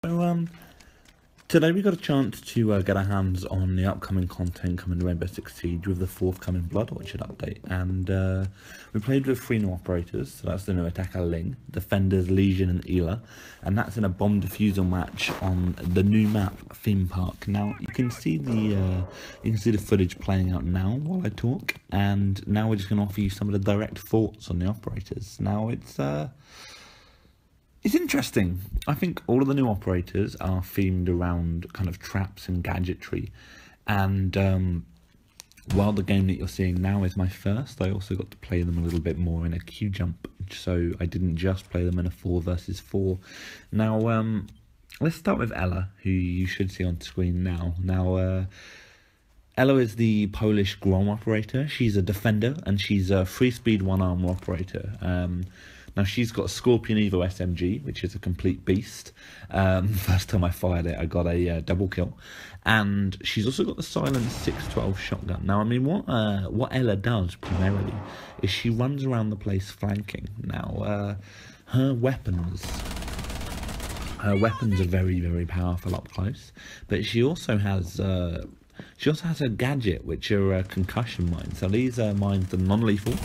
So, today we got a chance to get our hands on the upcoming content coming to Rainbow Six Siege with the forthcoming Blood Orchid update, and we played with 3 new operators. So that's the new attacker Ling, defenders Lesion and Ela, and that's in a bomb defusal match on the new map Theme Park. Now you can see the footage playing out now while I talk, and now we're just going to offer you some of the direct thoughts on the operators. Now it's interesting. I think all of the new operators are themed around kind of traps and gadgetry, and while the game that you're seeing now is my first, I also got to play them a little bit more in a queue jump, so I didn't just play them in a 4 versus 4. Now, let's start with Ela, who you should see on screen now. Now, Ela is the Polish Grom operator. She's a defender, and she's a 3-speed 1-armor operator. Now, she's got a Scorpion Evo SMG, which is a complete beast. First time I fired it, I got a double kill. And she's also got the silent 612 shotgun. Now, I mean, what Ela does primarily is she runs around the place flanking. Now, her weapons are very, very powerful up close. But she also has a gadget, which are concussion mines. So these are mines that are non-lethal,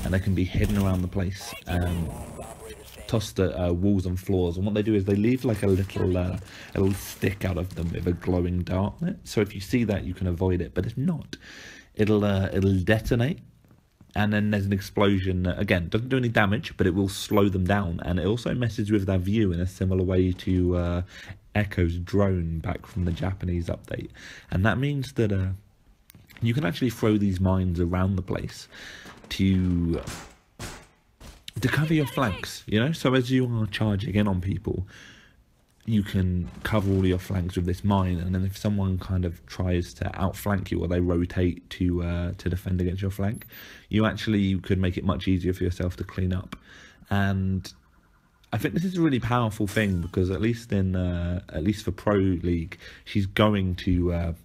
and they can be hidden around the place, tossed at walls and floors. And what they do is they leave like a little stick out of them with a glowing dart on it. So if you see that, you can avoid it. But if not, it'll detonate, and then there's an explosion that, again, doesn't do any damage, but it will slow them down. And it also messes with their view in a similar way to Echo's drone back from the Japanese update. And that means that you can actually throw these mines around the place to cover your flanks, you know? So as you are charging in on people, you can cover all your flanks with this mine, and then if someone kind of tries to outflank you, or they rotate to defend against your flank, you could make it much easier for yourself to clean up. And I think this is a really powerful thing, because at least for Pro League, she's going to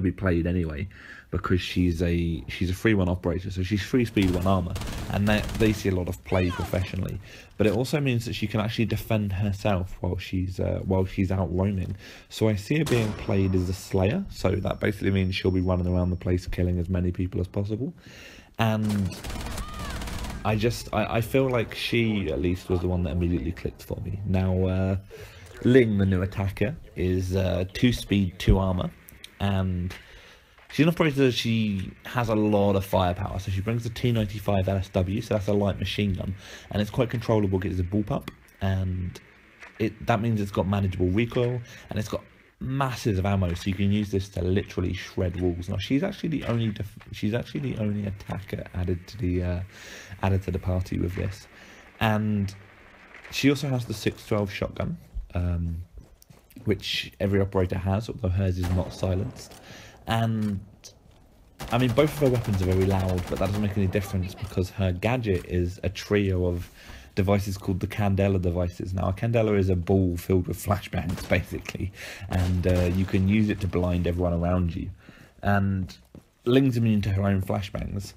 be played anyway, because she's a 3-1 operator, so she's 3-speed 1-armor, and they see a lot of play professionally. But it also means that she can actually defend herself while she's out roaming. So I see her being played as a slayer, so that basically means she'll be running around the place killing as many people as possible. And I feel like she, at least, was the one that immediately clicked for me. Now, Ling, the new attacker, is 2-speed 2-armor, and she's an operator. She has a lot of firepower, so she brings the T95 LSW, so that's a light machine gun, and it's quite controllable because it's a bullpup, and that means it's got manageable recoil, and it's got masses of ammo, so you can use this to literally shred walls. Now, she's actually the only attacker added to the party with this, and she also has the 612 shotgun, which every operator has, although hers is not silenced. And I mean, both of her weapons are very loud, but that doesn't make any difference, because her gadget is a trio of devices called the Candela devices. Now, a Candela is a ball filled with flashbangs, basically, and you can use it to blind everyone around you. And Ling's immune to her own flashbangs,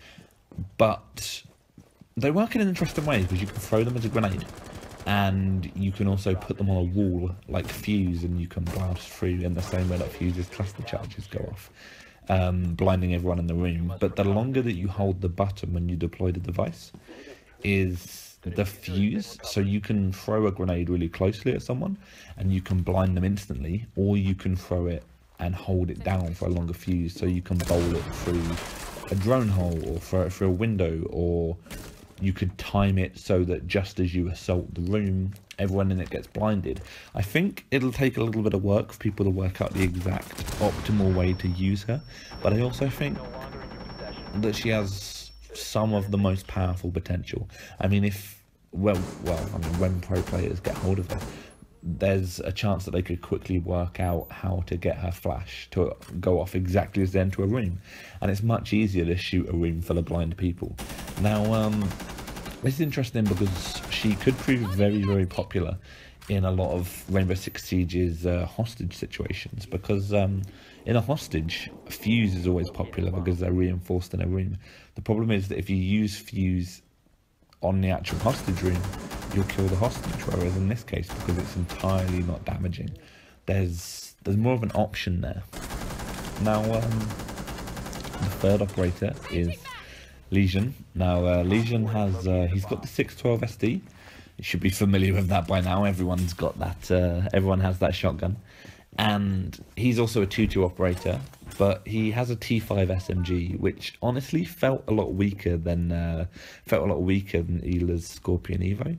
but they work in an interesting way, because you can throw them as a grenade, and you can also put them on a wall like fuse, and you can blast through in the same way that fuse's cluster charges go off, blinding everyone in the room. But the longer that you hold the button when you deploy the device is the fuse, so you can throw a grenade really closely at someone and you can blind them instantly, or you can throw it and hold it down for a longer fuse, so you can bowl it through a drone hole, or throw it through a window, or you could time it so that just as you assault the room, everyone in it gets blinded. I think it'll take a little bit of work for people to work out the exact optimal way to use her, but I also think that she has some of the most powerful potential. I mean, when pro players get hold of her, there's a chance that they could quickly work out how to get her flash to go off exactly as they enter a room, and it's much easier to shoot a room full of blind people. Now, this is interesting because she could prove very, very popular in a lot of Rainbow Six Siege's hostage situations, because in a hostage, fuse is always popular because they're reinforced in a room. The problem is that if you use fuse on the actual hostage room, you'll kill the hostage, whereas in this case, because it's entirely not damaging, there's more of an option there. Now, the third operator is Lesion. Now, Lesion has, he's got the 612 SD. You should be familiar with that by now. Everyone's got that, everyone has that shotgun. And he's also a 2-2 operator, but he has a T5 SMG, which honestly felt a lot weaker than Ela's Scorpion Evo.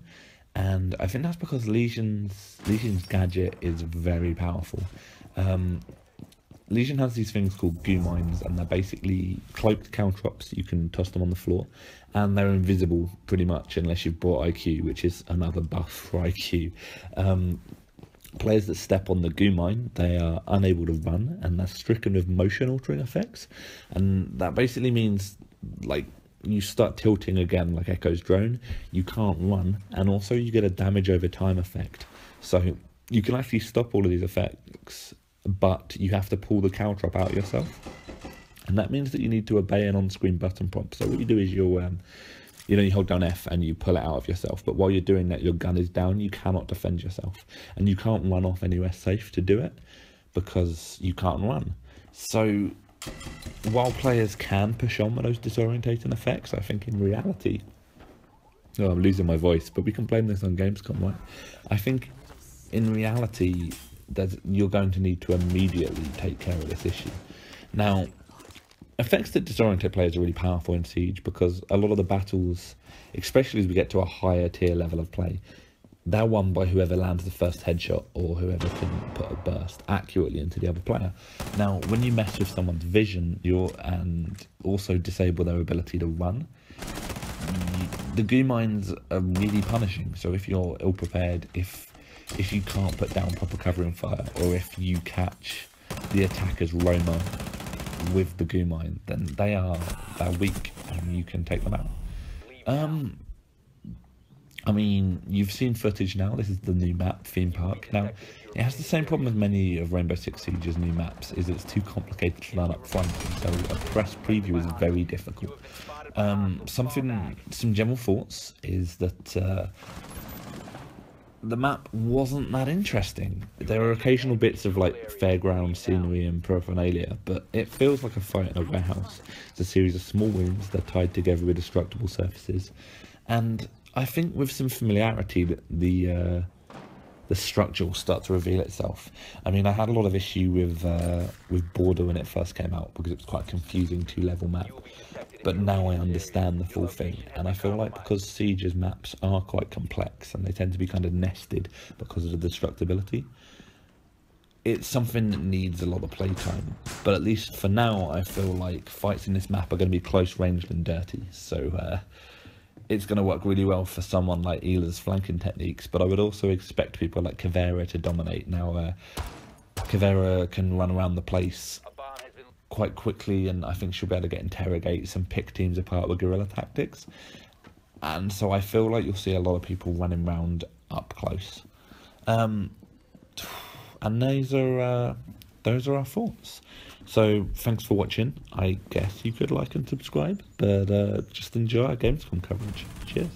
And I think that's because Lesion's gadget is very powerful. Lesion has these things called goo mines, and they're basically cloaked caltrops. You can toss them on the floor, and they're invisible pretty much unless you've bought IQ, which is another buff for IQ. Players that step on the goo mine, they are unable to run, and they're stricken with motion altering effects, and that basically means like you start tilting again like Echo's drone, you can't run, and also you get a damage over time effect. So you can actually stop all of these effects, but you have to pull the caltrop out yourself, and that means that you need to obey an on-screen button prompt. So what you do is you hold down F and you pull it out of yourself, but while you're doing that, your gun is down, you cannot defend yourself, and you can't run off anywhere safe to do it because you can't run. So while players can push on with those disorientating effects, I think in reality, oh, I'm losing my voice, but we can blame this on Gamescom, right? I think in reality, you're going to need to immediately take care of this issue. Now, effects that disorientate players are really powerful in Siege because a lot of the battles, especially as we get to a higher tier level of play, they're won by whoever lands the first headshot or whoever can put a burst accurately into the other player. Now, when you mess with someone's vision and also disable their ability to run, the goo mines are really punishing. So if you're ill prepared, if you can't put down proper covering fire, or if you catch the attacker's roamer with the goo mine, then they're weak and you can take them out. I mean, you've seen footage now. This is the new map, Theme Park. Now, it has the same problem as many of Rainbow Six Siege's new maps, is it's too complicated to learn up front, so a press preview is very difficult. Some general thoughts is that the map wasn't that interesting. There are occasional bits of like fairground scenery and paraphernalia, but it feels like a fight in a warehouse. It's a series of small rooms, they're tied together with destructible surfaces, and I think with some familiarity that the structure will start to reveal itself. I mean, I had a lot of issue with Border when it first came out because it was quite a confusing 2-level map, but now I understand the full thing, and I feel like because Siege's maps are quite complex and they tend to be kind of nested because of the destructibility, it's something that needs a lot of playtime. But at least for now, I feel like fights in this map are going to be close ranged and dirty, so it's going to work really well for someone like Ela's flanking techniques, but I would also expect people like Caveira to dominate. Now, Caveira can run around the place quite quickly, and I think she'll be able to get interrogates and pick teams apart with guerrilla tactics. And so I feel like you'll see a lot of people running around up close. And those are our thoughts. So thanks for watching. I guess you could like and subscribe, but just enjoy our Gamescom coverage. Cheers.